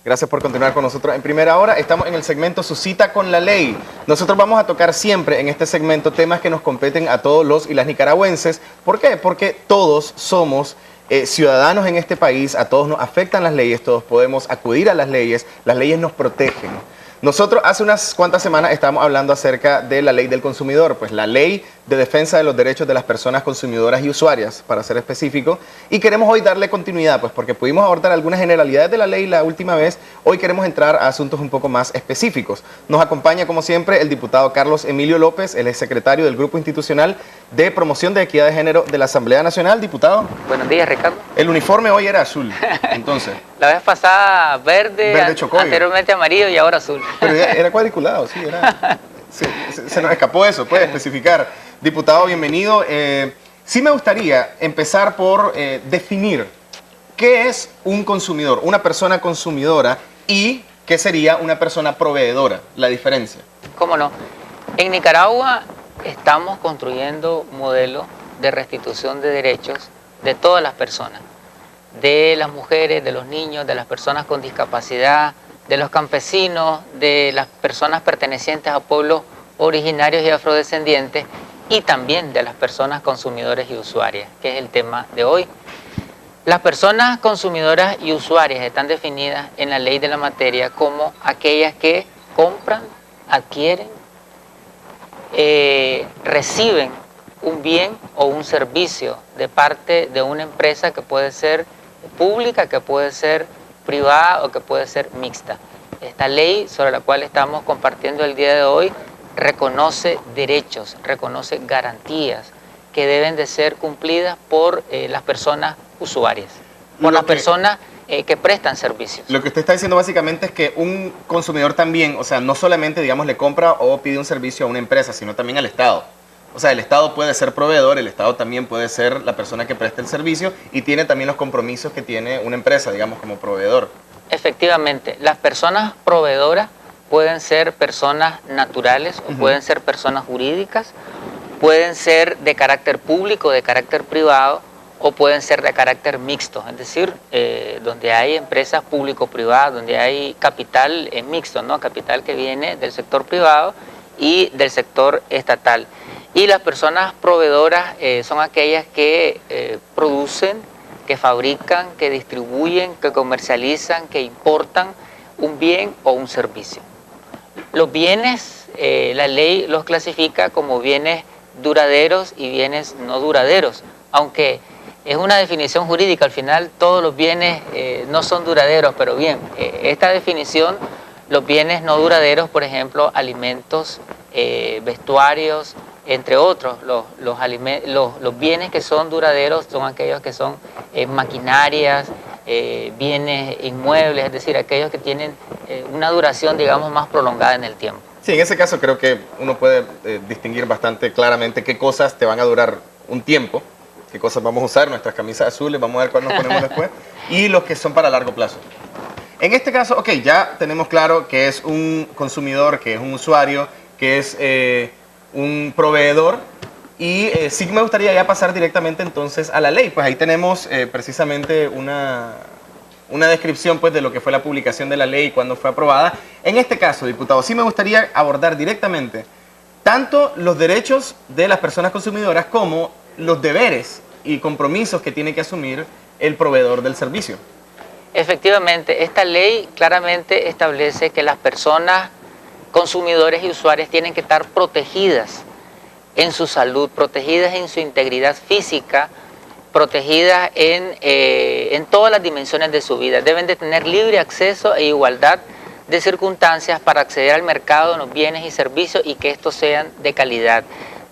Gracias por continuar con nosotros en Primera Hora. Estamos en el segmento Su cita con la ley. Nosotros vamos a tocar siempre en este segmento temas que nos competen a todos los y las nicaragüenses. ¿Por qué? Porque todos somos ciudadanos en este país, a todos nos afectan las leyes, todos podemos acudir a las leyes nos protegen. Nosotros hace unas cuantas semanas estábamos hablando acerca de la ley del consumidor, pues la ley de defensa de los derechos de las personas consumidoras y usuarias, para ser específico, y queremos hoy darle continuidad, pues porque pudimos abordar algunas generalidades de la ley la última vez, hoy queremos entrar a asuntos un poco más específicos. Nos acompaña, como siempre, el diputado Carlos Emilio López, él es secretario del Grupo Institucional de Promoción de Equidad de Género de la Asamblea Nacional. Diputado. Buenos días, Ricardo. El uniforme hoy era azul, entonces. La vez pasada verde Chocoyo, anteriormente amarillo y ahora azul. Pero era cuadriculado, sí, era... Se nos escapó eso, puede especificar. Diputado, bienvenido. Sí me gustaría empezar por definir qué es un consumidor, una persona consumidora, y qué sería una persona proveedora, la diferencia. ¿Cómo no? En Nicaragua estamos construyendo un modelo de restitución de derechos de todas las personas, de las mujeres, de los niños, de las personas con discapacidad, de los campesinos, de las personas pertenecientes a pueblos originarios y afrodescendientes, y también de las personas consumidores y usuarias, que es el tema de hoy. Las personas consumidoras y usuarias están definidas en la ley de la materia como aquellas que compran, adquieren, reciben un bien o un servicio de parte de una empresa que puede ser pública, que puede ser privada o que puede ser mixta. Esta ley sobre la cual estamos compartiendo el día de hoy reconoce derechos, reconoce garantías que deben de ser cumplidas por las personas usuarias, por las personas que prestan servicios. Lo que usted está diciendo básicamente es que un consumidor también, o sea, no solamente, digamos, le compra o pide un servicio a una empresa, sino también al Estado. O sea, el Estado puede ser proveedor, el Estado también puede ser la persona que presta el servicio y tiene también los compromisos que tiene una empresa, digamos, como proveedor. Efectivamente, las personas proveedoras pueden ser personas naturales o pueden ser personas jurídicas, pueden ser de carácter público, de carácter privado, o pueden ser de carácter mixto, es decir, donde hay empresas público-privadas, donde hay capital mixto, ¿no? Capital que viene del sector privado y del sector estatal. Y las personas proveedoras son aquellas que producen, que fabrican, que distribuyen, que comercializan, que importan un bien o un servicio. Los bienes, la ley los clasifica como bienes duraderos y bienes no duraderos, aunque es una definición jurídica, al final todos los bienes no son duraderos, pero bien, esta definición, los bienes no duraderos, por ejemplo, alimentos, vestuarios, entre otros, los bienes que son duraderos son aquellos que son maquinarias, bienes inmuebles, es decir, aquellos que tienen una duración, digamos, más prolongada en el tiempo. Sí, en ese caso creo que uno puede distinguir bastante claramente qué cosas te van a durar un tiempo, qué cosas vamos a usar, nuestras camisas azules, vamos a ver cuál nos ponemos después, y los que son para largo plazo. En este caso, ok, ya tenemos claro que es un consumidor, que es un usuario, que es un proveedor, y sí me gustaría ya pasar directamente entonces a la ley. Pues ahí tenemos precisamente una descripción pues de lo que fue la publicación de la ley y cuándo fue aprobada. En este caso, diputado, sí me gustaría abordar directamente tanto los derechos de las personas consumidoras como los deberes y compromisos que tiene que asumir el proveedor del servicio. Efectivamente, esta ley claramente establece que las personas consumidores y usuarios tienen que estar protegidas en su salud, protegidas en su integridad física, protegidas en todas las dimensiones de su vida. Deben de tener libre acceso e igualdad de circunstancias para acceder al mercado de los bienes y servicios y que estos sean de calidad.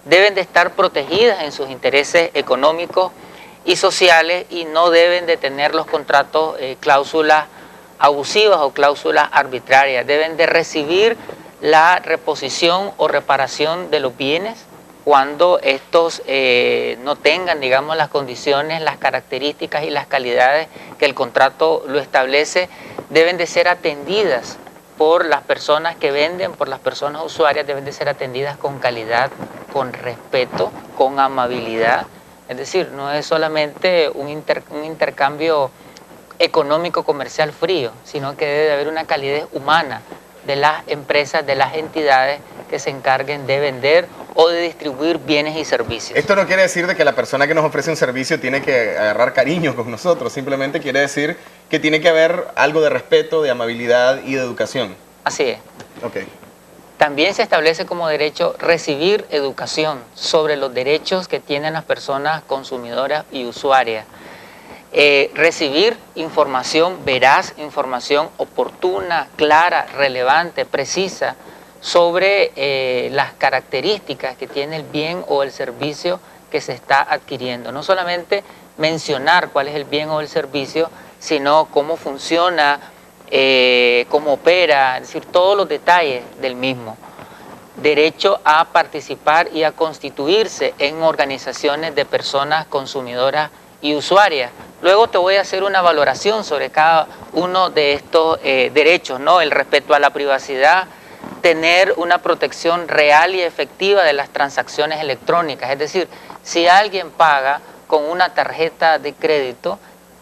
Deben de estar protegidas en sus intereses económicos y sociales y no deben de tener los contratos cláusulas abusivas o cláusulas arbitrarias. Deben de recibir la reposición o reparación de los bienes cuando estos no tengan, digamos, las condiciones, las características y las calidades que el contrato lo establece. Deben de ser atendidas por las personas que venden, por las personas usuarias, deben de ser atendidas con calidad, con respeto, con amabilidad. Es decir, no es solamente un intercambio económico comercial frío, sino que debe haber una calidez humana de las empresas, de las entidades que se encarguen de vender o de distribuir bienes y servicios. Esto no quiere decir de que la persona que nos ofrece un servicio tiene que agarrar cariño con nosotros, simplemente quiere decir que tiene que haber algo de respeto, de amabilidad y de educación. Así es. Ok. También se establece como derecho recibir educación sobre los derechos que tienen las personas consumidoras y usuarias. Recibir información veraz, información oportuna, clara, relevante, precisa sobre las características que tiene el bien o el servicio que se está adquiriendo. No solamente mencionar cuál es el bien o el servicio, sino cómo funciona, cómo opera, es decir, todos los detalles del mismo. Derecho a participar y a constituirse en organizaciones de personas consumidoras y usuarias. Luego te voy a hacer una valoración sobre cada uno de estos derechos, ¿no? El respeto a la privacidad, tener una protección real y efectiva de las transacciones electrónicas. Es decir, si alguien paga con una tarjeta de crédito,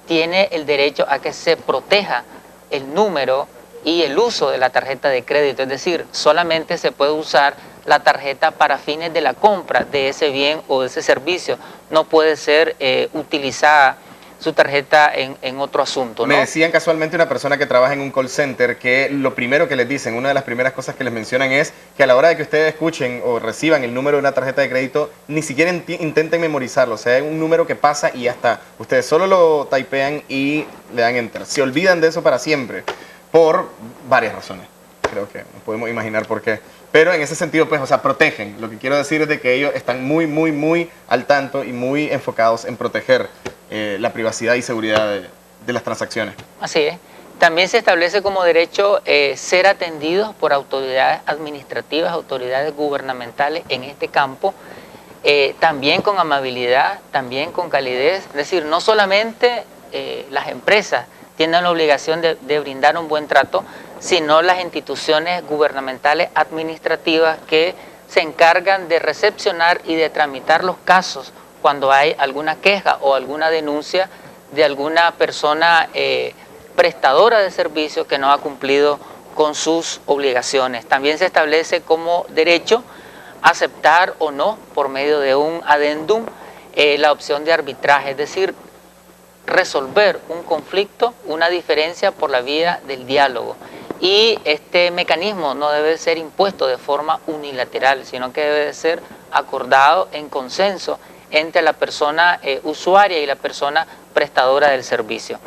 tiene el derecho a que se proteja el número y el uso de la tarjeta de crédito. Es decir, solamente se puede usar la tarjeta para fines de la compra de ese bien o de ese servicio. No puede ser utilizada su tarjeta en otro asunto, ¿no? Me decían casualmente una persona que trabaja en un call center que lo primero que les dicen, una de las primeras cosas que les mencionan es que a la hora de que ustedes escuchen o reciban el número de una tarjeta de crédito, ni siquiera intenten memorizarlo, o sea, es un número que pasa y ya está. Ustedes solo lo typean y le dan enter. Se olvidan de eso para siempre, por varias razones. Creo que nos podemos imaginar por qué. Pero en ese sentido, pues, o sea, protegen. Lo que quiero decir es de que ellos están muy al tanto y muy enfocados en proteger la privacidad y seguridad de las transacciones. Así es. También se establece como derecho ser atendidos por autoridades administrativas, autoridades gubernamentales en este campo, también con amabilidad, también con calidez. Es decir, no solamente las empresas tienen la obligación de brindar un buen trato, sino las instituciones gubernamentales administrativas que se encargan de recepcionar y de tramitar los casos cuando hay alguna queja o alguna denuncia de alguna persona prestadora de servicios que no ha cumplido con sus obligaciones. También se establece como derecho aceptar o no, por medio de un adendum, la opción de arbitraje, es decir, resolver un conflicto, una diferencia por la vía del diálogo. Y este mecanismo no debe ser impuesto de forma unilateral, sino que debe ser acordado en consenso entre la persona usuaria y la persona prestadora del servicio.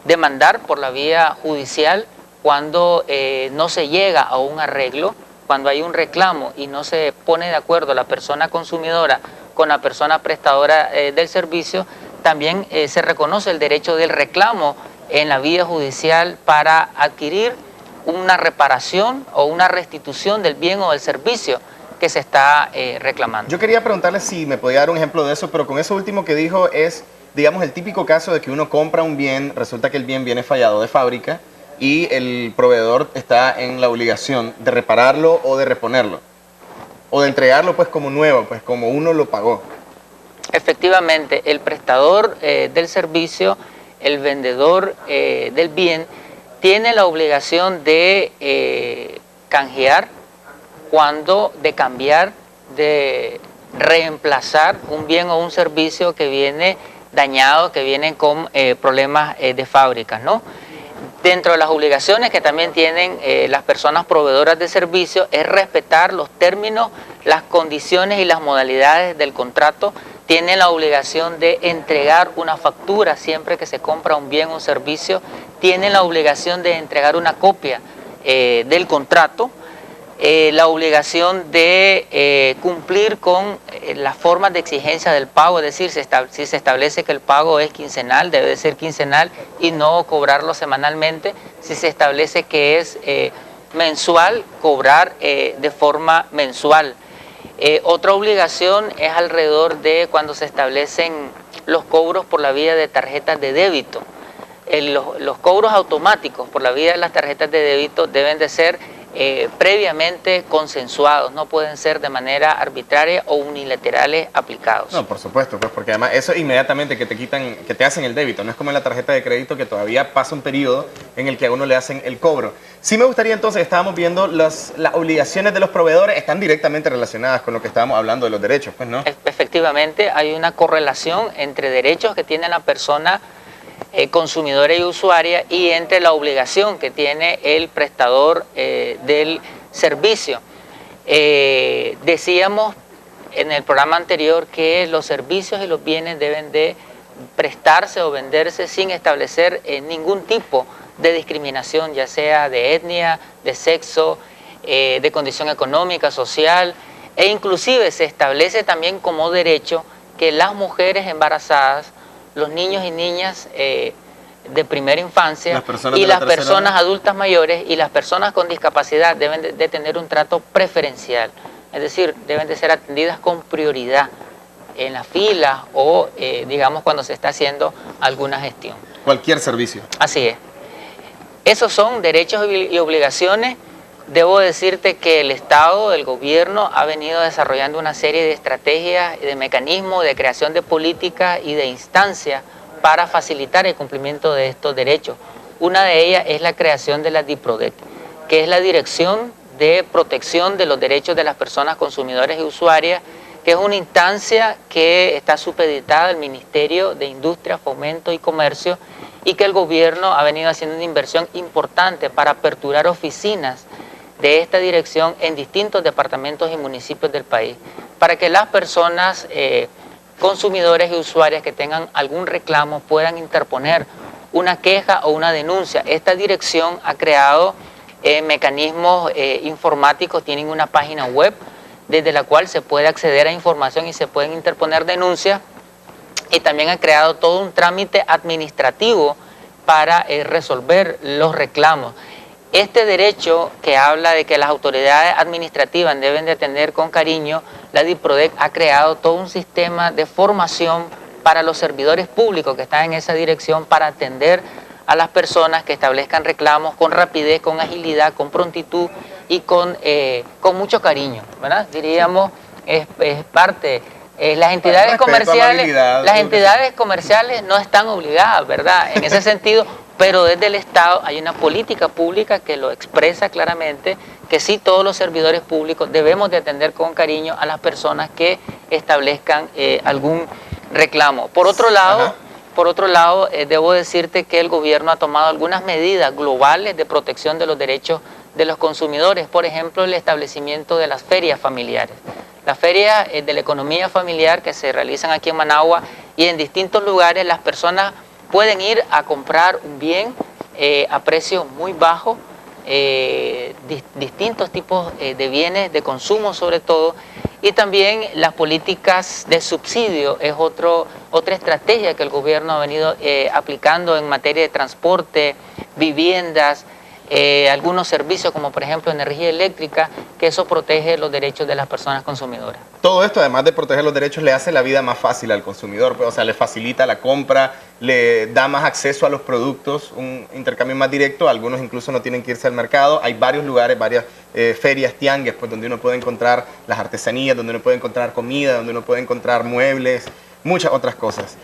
Demandar por la vía judicial cuando no se llega a un arreglo, cuando hay un reclamo y no se pone de acuerdo la persona consumidora con la persona prestadora del servicio, también se reconoce el derecho del reclamo en la vía judicial para adquirir una reparación o una restitución del bien o del servicio que se está reclamando. Yo quería preguntarle si me podía dar un ejemplo de eso, pero con eso último que dijo es, digamos, el típico caso de que uno compra un bien, resulta que el bien viene fallado de fábrica y el proveedor está en la obligación de repararlo o de reponerlo, o de entregarlo pues como nuevo, pues como uno lo pagó. Efectivamente, el prestador del servicio, el vendedor del bien, tiene la obligación de canjear, de cambiar, de reemplazar un bien o un servicio que viene dañado, que viene con problemas de fábricas, ¿no? Dentro de las obligaciones que también tienen las personas proveedoras de servicios es respetar los términos, las condiciones y las modalidades del contrato. Tienen la obligación de entregar una factura siempre que se compra un bien o un servicio. Tienen la obligación de entregar una copia del contrato. La obligación de cumplir con las formas de exigencia del pago, es decir, si se establece que el pago es quincenal, debe de ser quincenal y no cobrarlo semanalmente. Si se establece que es mensual, cobrar de forma mensual. Otra obligación es alrededor de cuando se establecen los cobros por la vía de tarjetas de débito. Los cobros automáticos por la vía de las tarjetas de débito deben de ser previamente consensuados, no pueden ser de manera arbitraria o unilaterales aplicados. No, por supuesto, pues porque además eso inmediatamente que te quitan, que te hacen el débito, no es como en la tarjeta de crédito que todavía pasa un periodo en el que a uno le hacen el cobro. Sí me gustaría entonces, estábamos viendo las obligaciones de los proveedores, están directamente relacionadas con lo que estábamos hablando de los derechos, pues, ¿no? Efectivamente, hay una correlación entre derechos que tiene la persona consumidora y usuaria y entre la obligación que tiene el prestador del servicio. Decíamos en el programa anterior que los servicios y los bienes deben de prestarse o venderse sin establecer ningún tipo de discriminación, ya sea de etnia, de sexo, de condición económica, social, e inclusive se establece también como derecho que las mujeres embarazadas, los niños y niñas de primera infancia y las personas adultas mayores y las personas con discapacidad deben de tener un trato preferencial, es decir, deben de ser atendidas con prioridad en la fila o digamos cuando se está haciendo alguna gestión. Cualquier servicio. Así es. Esos son derechos y obligaciones. Debo decirte que el Estado, el gobierno, ha venido desarrollando una serie de estrategias, de mecanismos, de creación de políticas y de instancias para facilitar el cumplimiento de estos derechos. Una de ellas es la creación de la DIPRODEC, que es la Dirección de Protección de los Derechos de las Personas Consumidoras y Usuarias, que es una instancia que está supeditada al Ministerio de Industria, Fomento y Comercio y que el gobierno ha venido haciendo una inversión importante para aperturar oficinas de esta dirección en distintos departamentos y municipios del país, para que las personas consumidores y usuarias que tengan algún reclamo puedan interponer una queja o una denuncia. Esta dirección ha creado mecanismos informáticos, tienen una página web desde la cual se puede acceder a información y se pueden interponer denuncias, y también ha creado todo un trámite administrativo para resolver los reclamos. Este derecho que habla de que las autoridades administrativas deben de atender con cariño, la DIPRODEC ha creado todo un sistema de formación para los servidores públicos que están en esa dirección para atender a las personas que establezcan reclamos con rapidez, con agilidad, con prontitud y con mucho cariño, ¿verdad? Diríamos, es parte. Las entidades comerciales no están obligadas, ¿verdad? En ese sentido, pero desde el Estado hay una política pública que lo expresa claramente, que sí, todos los servidores públicos debemos de atender con cariño a las personas que establezcan algún reclamo. Por otro lado, debo decirte que el gobierno ha tomado algunas medidas globales de protección de los derechos de los consumidores, por ejemplo, el establecimiento de las ferias familiares. Las ferias de la economía familiar que se realizan aquí en Managua y en distintos lugares, las personas pueden ir a comprar un bien a precio muy bajo, distintos tipos de bienes de consumo sobre todo, y también las políticas de subsidio es otra estrategia que el gobierno ha venido aplicando en materia de transporte, viviendas, algunos servicios como por ejemplo energía eléctrica, que eso protege los derechos de las personas consumidoras. Todo esto, además de proteger los derechos, le hace la vida más fácil al consumidor, pues, o sea, le facilita la compra, le da más acceso a los productos, un intercambio más directo. Algunos incluso no tienen que irse al mercado. Hay varios lugares, varias ferias, tianguis, pues, donde uno puede encontrar las artesanías, donde uno puede encontrar comida, donde uno puede encontrar muebles, muchas otras cosas.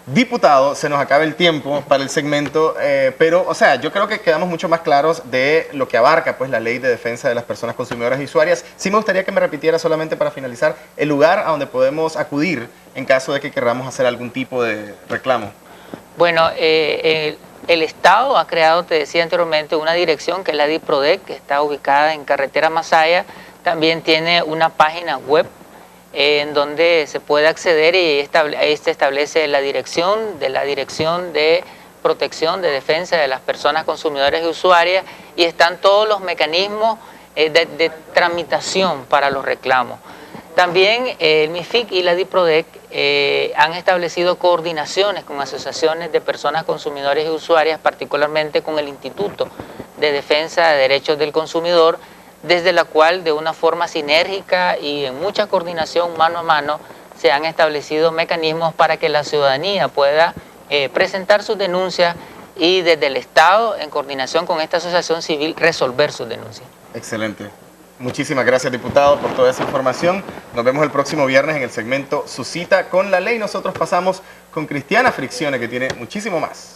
Diputado, se nos acaba el tiempo para el segmento, pero, o sea, yo creo que quedamos mucho más claros de lo que abarca, pues, la Ley de Defensa de las Personas Consumidoras y Usuarias. Sí me gustaría que me repitiera solamente para finalizar el lugar a donde podemos acudir en caso de que queramos hacer algún tipo de reclamo. Bueno, el Estado ha creado, te decía anteriormente, una dirección que es la DIPRODEC, que está ubicada en Carretera Masaya. También tiene una página web en donde se puede acceder y ahí se establece la Dirección de Protección de Defensa de las Personas Consumidoras y Usuarias, y están todos los mecanismos de tramitación para los reclamos. También el MIFIC y la DIPRODEC han establecido coordinaciones con asociaciones de personas consumidoras y usuarias, particularmente con el Instituto de Defensa de Derechos del Consumidor, desde la cual de una forma sinérgica y en mucha coordinación mano a mano se han establecido mecanismos para que la ciudadanía pueda presentar sus denuncias y desde el Estado, en coordinación con esta asociación civil, resolver sus denuncias. Excelente. Muchísimas gracias, diputado, por toda esa información. Nos vemos el próximo viernes en el segmento Su cita con la ley. Nosotros pasamos con Cristiana Friccione, que tiene muchísimo más.